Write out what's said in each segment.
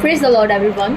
Praise the Lord, everyone.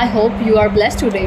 I hope you are blessed today.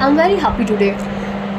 I'm very happy today.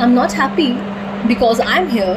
I'm not happy because I'm here.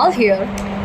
all here.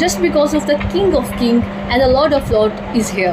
Just because of the King of Kings and the Lord of Lords is here.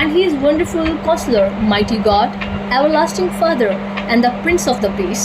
And he is wonderful counselor, mighty God, everlasting Father, and the Prince of the Peace.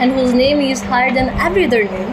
And whose name is higher than every other name.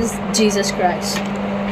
is Jesus Christ.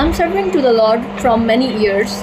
I'm serving to the Lord from many years.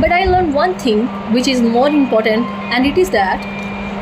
But I learned one thing which is more important, and it is that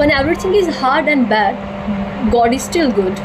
when everything is hard and bad, God is still good.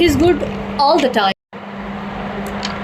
He is good all the time.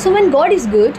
So when God is good,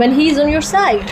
when He is on your side,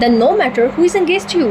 then no matter who is against you,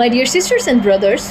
My dear sisters and brothers,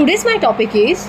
today's my topic is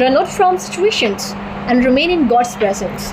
run out from situations and remain in God's presence.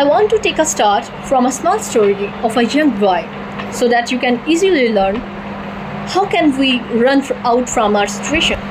I want to take a start from a small story of a young boy so that you can easily learn how can we run out from our situation.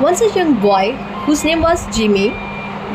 Once a young boy whose name was Jimmy,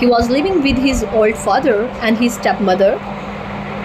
he was living with his old father and his stepmother.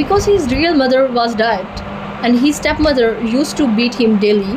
Because his real mother was dead and his stepmother used to beat him daily.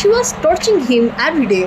She was torturing him every day.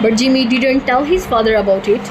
But Jimmy didn't tell his father about it.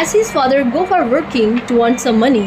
As his father go for working to earn some money,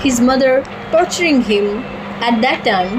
his mother torturing him at that time.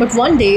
But one day,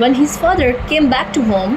when his father came back to home,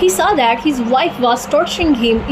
he saw that his wife was torturing him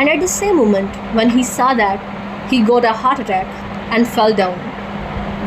And at the same moment, when he saw that, he got a heart attack and fell down.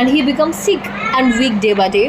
And he became sick and weak day by day.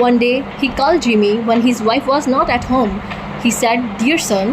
One day, he called Jimmy when his wife was not at home. He said, "Dear son."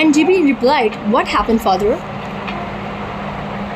And Jimmy replied, "What happened, father?"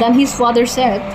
Then his father said,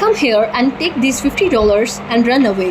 "Come here and take these $50 and run away.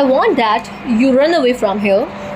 I want that you run away from here.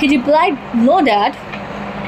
He replied, "No, Dad."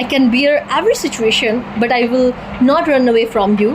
I can bear every situation, but I will not run away from you.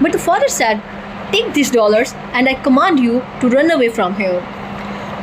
But the father said, take these dollars and I command you to run away from here.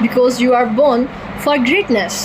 Because you are born for greatness.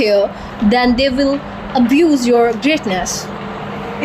here, then they will abuse your greatness.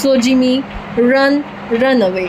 So Jimmy, run away.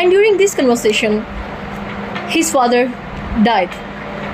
And during this conversation, his father died.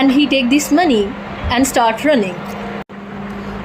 And he take this money and start running.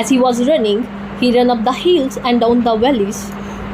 As he was running, he ran up the hills and down the valleys.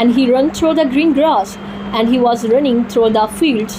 And he ran through the green grass and he was running through the fields.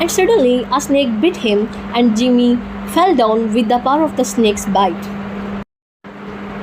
And suddenly a snake bit him and Jimmy fell down with the power of the snake's bite.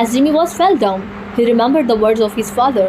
As Jimmy was fell down, he remembered the words of his father.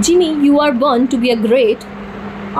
Jimmy, you are born to be a great.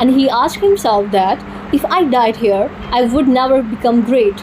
And he asked himself that if I died here, I would never become great.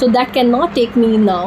So that cannot take me now.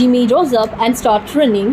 Jimmy rose up and started running.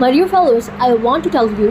My dear fellows, I want to tell you,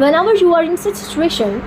whenever you are in such situation,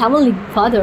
heavenly Father.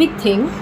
big thing,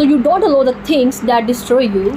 so you don't allow the things that destroy you,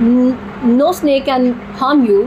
no snake can harm you,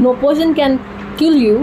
no poison can kill you,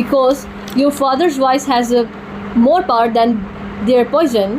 because your father's voice has more power than their poison.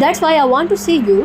That's why I want to say you,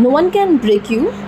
no one can break you,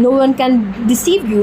no one can deceive you,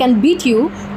can beat you,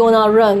gonna run.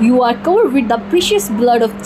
You are covered with the precious blood of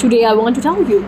Today I want to tell you,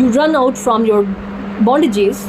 you run out from your bondages,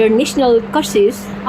generational curses,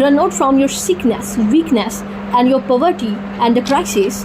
run out from your sickness, weakness, and your poverty and the crisis.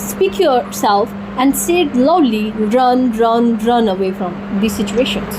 Speak yourself and say it loudly, run, run, run away from these situations.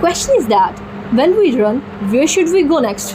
question is that when we run, where should we go next?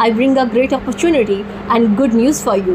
I bring a great opportunity and good news for you.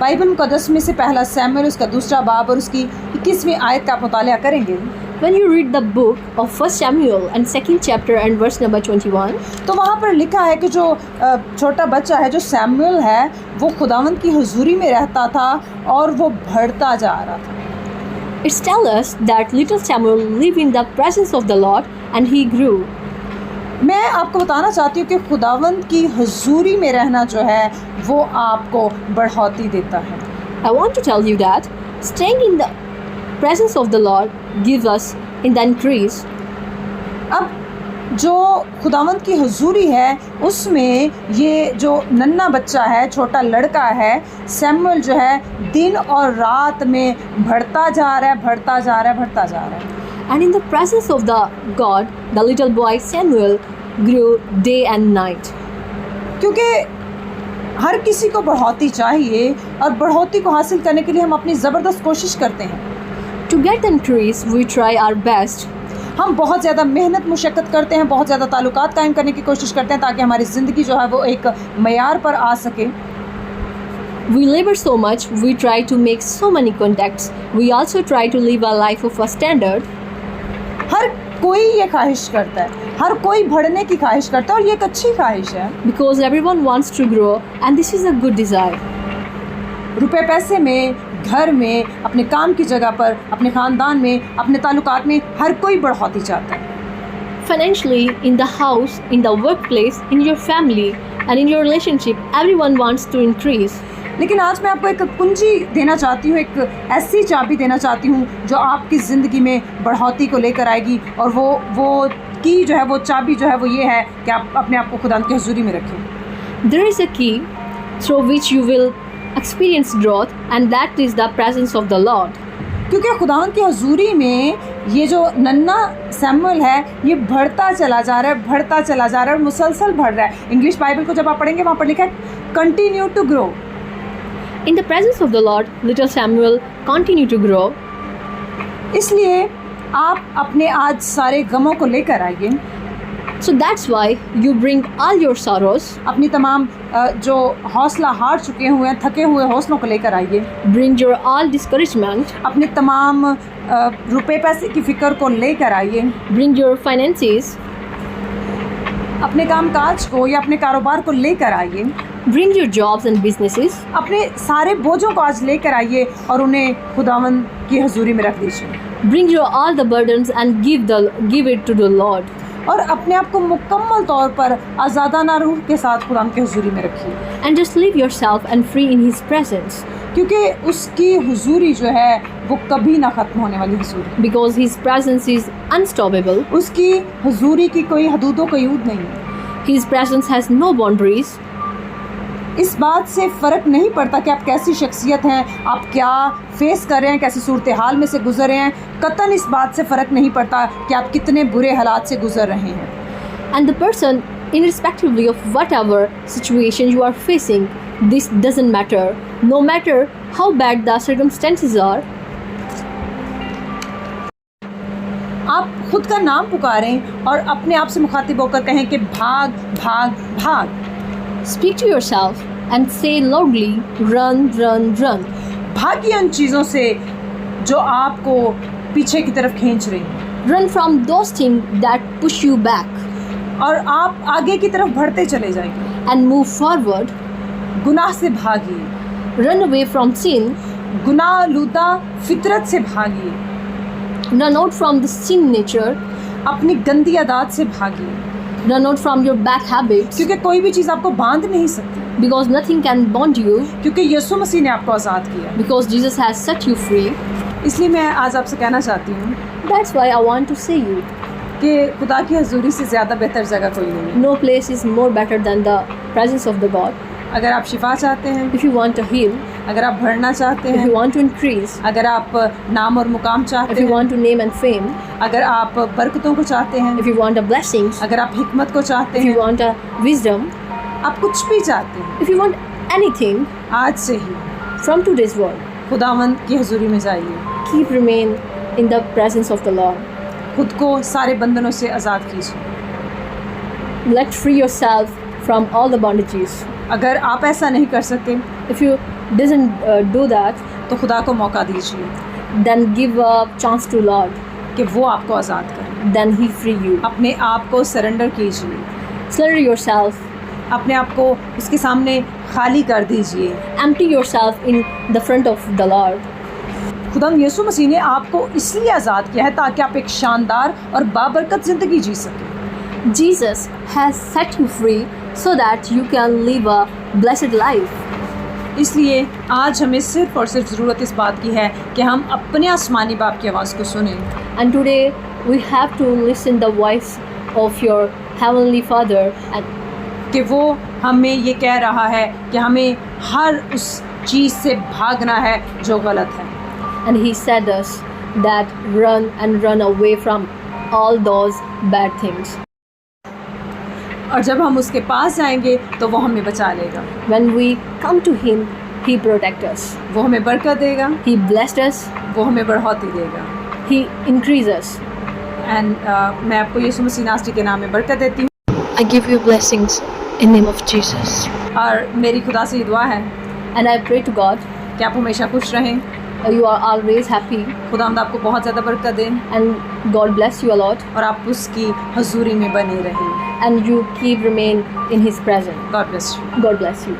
Bible मुक़द्दस में से पहला Samuel उसका दूसरा बाब और उसकी 21वीं आयत का आप मुताला करेंगे When you read the book of 1 Samuel and 2nd chapter and verse number 21, तो वहाँ पर लिखा है कि जो छोटा बच्चा है जो सैमुएल है वो खुदावंद की हुजूरी में रहता था और वो बढ़ता जा रहा था. it tells us that little Samuel lived in the presence of the Lord and he grew. मैं आपको बताना चाहती हूँ कि खुदावंद की हुजूरी में रहना जो है वो आपको बढ़ौती देता है. I want to tell you that staying in the presence of the Lord gives us in the increase. अब जो खुदावंद की हुजूरी है उसमें ये जो नन्हा बच्चा है, छोटा लड़का है, सैमुएल जो है दिन और रात में बढ़ता जा रहा है, बढ़ता जा रहा है, बढ़ता जा रहा है. And in the presence of the God, the little boy Samuel grew day and night. क्योंकि हर किसी को बढ़ौती चाहिए और बढ़ौती को हासिल करने के लिए हम अपनी ज़बरदस्त कोशिश करते हैं. To get the increase, we try our best. हम बहुत ज़्यादा मेहनत मुशक्क़त करते हैं, बहुत ज़्यादा ताल्लुकात कायम करने की कोशिश करते हैं ताकि हमारी ज़िंदगी जो है वो एक मयार पर आ सके. We labor so much, we try to make so many contacts. We also try to live a life of a standard. हर कोई ये ख्वाहिश करता है, हर कोई बढ़ने की ख्वाहिश करता है और ये एक अच्छी ख्वाहिश है. Because everyone wants to grow and this is a good desire. रुपए पैसे में, घर में, अपने काम की जगह पर, अपने ख़ानदान में, अपने ताल्लुकात में हर कोई बढ़ौती चाहता है. Financially, in the house, in the workplace, in your family and in your relationship, everyone wants to increase. लेकिन आज मैं आपको एक कुंजी देना चाहती हूँ, एक ऐसी चाबी देना चाहती हूँ जो आपकी ज़िंदगी में बढ़ौती को लेकर आएगी और वो की जो है वो चाबी जो है वो ये है कि आप अपने आप को खुदा की हुजूरी में रखें. There is a key through which you will experience growth and that is the presence of the Lord. क्योंकि खुदावंद की हुजूरी में ये जो नन्हा सैमुएल है ये बढ़ता चला जा रहा है, बढ़ता चला जा रहा है और मुसलसल बढ़ रहा है. इंग्लिश बाइबल को जब आप पढ़ेंगे वहाँ पर लिखा है continue to grow. In the presence of the Lord, little Samuel continued to grow. इसलिए आप अपने आज सारे गमों को लेकर आइए. So that's why you bring all your sorrows, अपनी तमाम जो हौसला हार चुके हुए हैं, थके हुए हौसलों को लेकर आइए. bring your all discouragement, अपने तमाम रुपए पैसे की फ़िक्र को लेकर आइए. bring your finances, अपने कामकाज को या अपने कारोबार को लेकर आइए. bring your jobs and businesses, अपने सारे बोझों को आज लेकर आइए और उन्हें खुदावंद की हुजूरी में रख दीजिए. bring your all the burdens and give it to the Lord. और अपने आप को मुकम्मल तौर पर आज़ादाना रूह के साथ खुदा की हुजूरी में रखिए. And just leave yourself and free in His presence. क्योंकि उसकी हुजूरी जो है वो कभी ना ख़त्म होने वाली हुजूरी. Because His presence is unstoppable. उसकी हुजूरी की कोई हदूदों क़यूद नहीं है. His presence has no boundaries. इस बात से फ़र्क नहीं पड़ता कि आप कैसी शख्सियत हैं, आप क्या फेस कर रहे हैं, कैसी सूरत हाल में से गुज़र रहे हैं. कतन इस बात से फ़र्क नहीं पड़ता कि आप कितने बुरे हालात से गुज़र रहे हैं. And the person, irrespectively of whatever situation you are facing, this doesn't matter. No matter how bad the circumstances are, आप खुद का नाम पुकारें और अपने आप से मुखातिब होकर कहें कि भाग भाग भाग. speak to yourself and say loudly, run, run, run. भागिए उन चीज़ों से जो आपको पीछे की तरफ खींच रही हैं. Run from those things that push you back और आप आगे की तरफ बढ़ते चले जाएंगे. and move forward. गुनाह से भागिए, Run away from sin. गुनाह लूदा फितरत से भागिए, Run out from the sin nature. अपनी गंदी आदत से भागिए. Run out from your bad habits. क्योंकि कोई भी चीज़ आपको बांध नहीं सकती. Because nothing can bond you. क्योंकि यीशु मसीह ने आपको आज़ाद किया. Because Jesus has set you free. इसलिए मैं आज आपसे कहना चाहती हूँ That's why I want to say you. कि खुदा की हजूरी से ज़्यादा बेहतर जगह कोई नहीं है. No place is more better than the presence of the God. अगर आप शिफा चाहते हैं, If you want to heal, अगर आप बढ़ना चाहते if you हैं, want to increase, अगर आप नाम और मुकाम if चाहते you हैं, want to name and fame, अगर आप बरकतों को चाहते हैं, if you want the blessings, अगर आप हिकमत को चाहते if you हैं, want a wisdom, आप कुछ भी चाहते हैं, if you want anything आज से ही from today's world, खुदावंद की हजूरी में जाइए. keep remain in the presence of the Lord. खुद को सारे बंधनों से आज़ाद कीजिए. Let free yourself from all the bondages. अगर आप ऐसा नहीं कर सकते If you doesn't do that, तो खुदा को मौका दीजिए then give a chance to Lord. कि वो आपको आज़ाद करे. Then He free you. अपने आप को सरेंडर कीजिए, Surrender yourself. अपने आप को उसके सामने खाली कर दीजिए. Empty yourself in the front of the Lord. खुदाम यीशु मसीह ने आपको इसलिए आज़ाद किया है ताकि आप एक शानदार और बाबरकत ज़िंदगी जी सकें. Jesus has set you free so that you can live a blessed life. इसलिए आज हमें सिर्फ़ और सिर्फ ज़रूरत इस बात की है कि हम अपने आसमानी बाप की आवाज़ को सुनें. And today we have to listen the voice of your heavenly Father, and कि वो हमें ये कह रहा है कि हमें हर उस चीज़ से भागना है जो गलत है. He said us that run away from all those bad things. और जब हम उसके पास जाएंगे तो वो हमें बचा लेगा, When we come to Him, He protects us. वो हमें बरकत देगा, He blessed us. वो हमें बढ़ोतरी देगा. He increases. एंड मैं आपको यीशु मसीह नासरी के नाम में बरकत देती हूँ. I give you blessings in name of Jesus. और मेरी खुदा से ये दुआ है And I pray to God, कि आप हमेशा खुश रहें. you are always happy, खुदावंद आपको बहुत ज़्यादा बरकत दें and God bless you a lot, और आप उसकी हजूरी में बने रहें. and you keep remain in His presence. God bless you. God bless you.